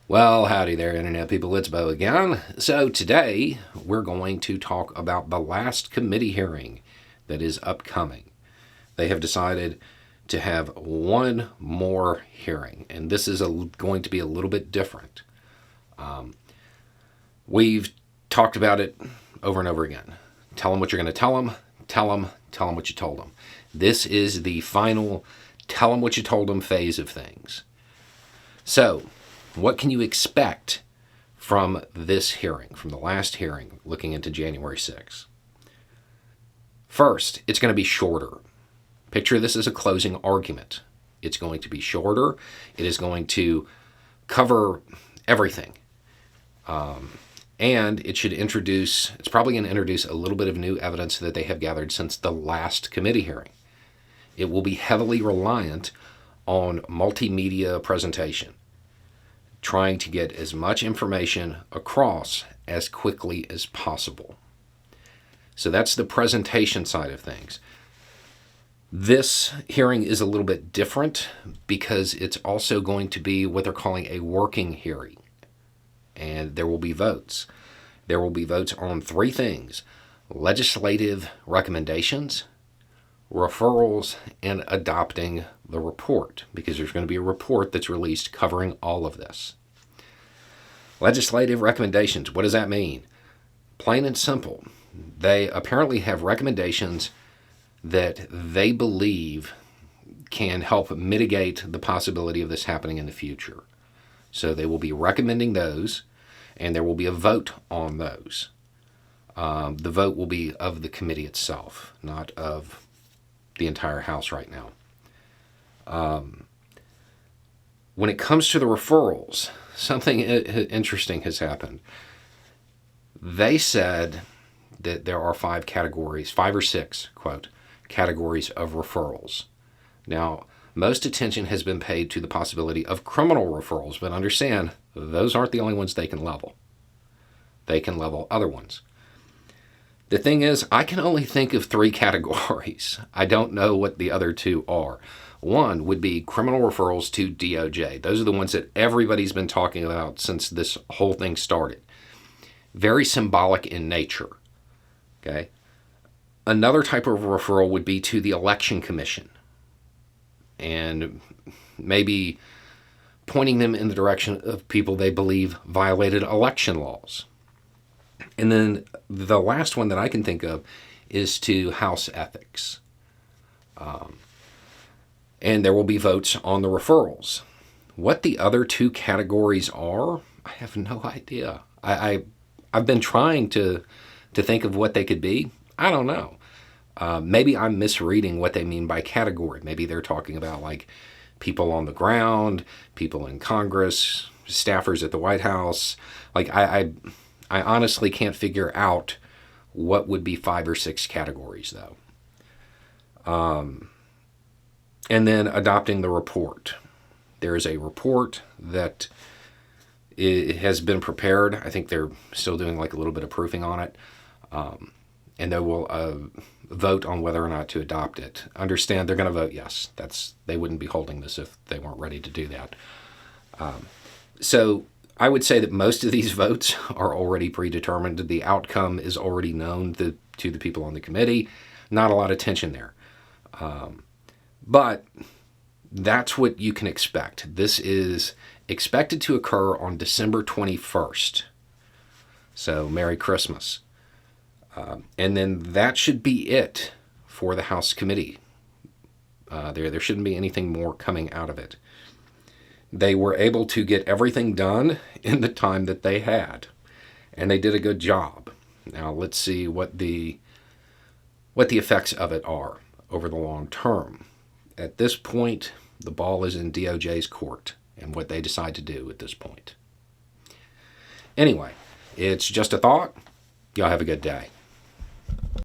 Well, howdy there, Internet people. It's Bo again. So today we're going to talk about the last committee hearing that is upcoming. They have decided to have one more hearing, and this is going to be a little bit different. We've talked about it over and over again. Tell them what you're going to tell them. Tell them what you told them. This is the final tell them what you told them phase of things. So, what can you expect from this hearing, from the last hearing, looking into January 6th? First, it's going to be shorter. Picture this as a closing argument. It's going to be shorter. It is going to cover everything. And it's probably going to introduce a little bit of new evidence that they have gathered since the last committee hearing. It will be heavily reliant on multimedia presentation, trying to get as much information across as quickly as possible. So that's the presentation side of things. This hearing is a little bit different because it's also going to be what they're calling a working hearing. And there will be votes. There will be votes on three things: legislative recommendations, referrals, and adopting the report, because there's going to be a report that's released covering all of this. Legislative recommendations, what does that mean? Plain and simple. They apparently have recommendations that they believe can help mitigate the possibility of this happening in the future. So they will be recommending those, and there will be a vote on those. The vote will be of the committee itself, not of the entire House right now. When it comes to the referrals, something interesting has happened. They said that there are 5 or 6, quote, categories of referrals. Now, most attention has been paid to the possibility of criminal referrals, but understand, those aren't the only ones they can level. They can level other ones. The thing is, I can only think of 3 categories. I don't know what the other 2 are. One would be criminal referrals to DOJ. Those are the ones that everybody's been talking about since this whole thing started. Very symbolic in nature. Okay? Another type of referral would be to the Election Commission, and maybe pointing them in the direction of people they believe violated election laws. And then the last one that I can think of is to House ethics. And there will be votes on the referrals. What the other 2 categories are, I have no idea. I've been trying to think of what they could be. I don't know. Maybe I'm misreading what they mean by category. Maybe they're talking about like people on the ground, people in Congress, staffers at the White House. Like I honestly can't figure out what would be 5 or 6 categories though. And then adopting the report. There is a report that has been prepared. I think they're still doing like a little bit of proofing on it. And they will vote on whether or not to adopt it. Understand, they're going to vote yes. They wouldn't be holding this if they weren't ready to do that. So I would say that most of these votes are already predetermined. The outcome is already known to the people on the committee. Not a lot of tension there. But that's what you can expect. This is expected to occur on December 21st. So Merry Christmas. And then that should be it for the House committee. There shouldn't be anything more coming out of it. They were able to get everything done in the time that they had, and they did a good job. Now let's see what the effects of it are over the long term. At this point, the ball is in DOJ's court and what they decide to do at this point. Anyway, it's just a thought. Y'all have a good day.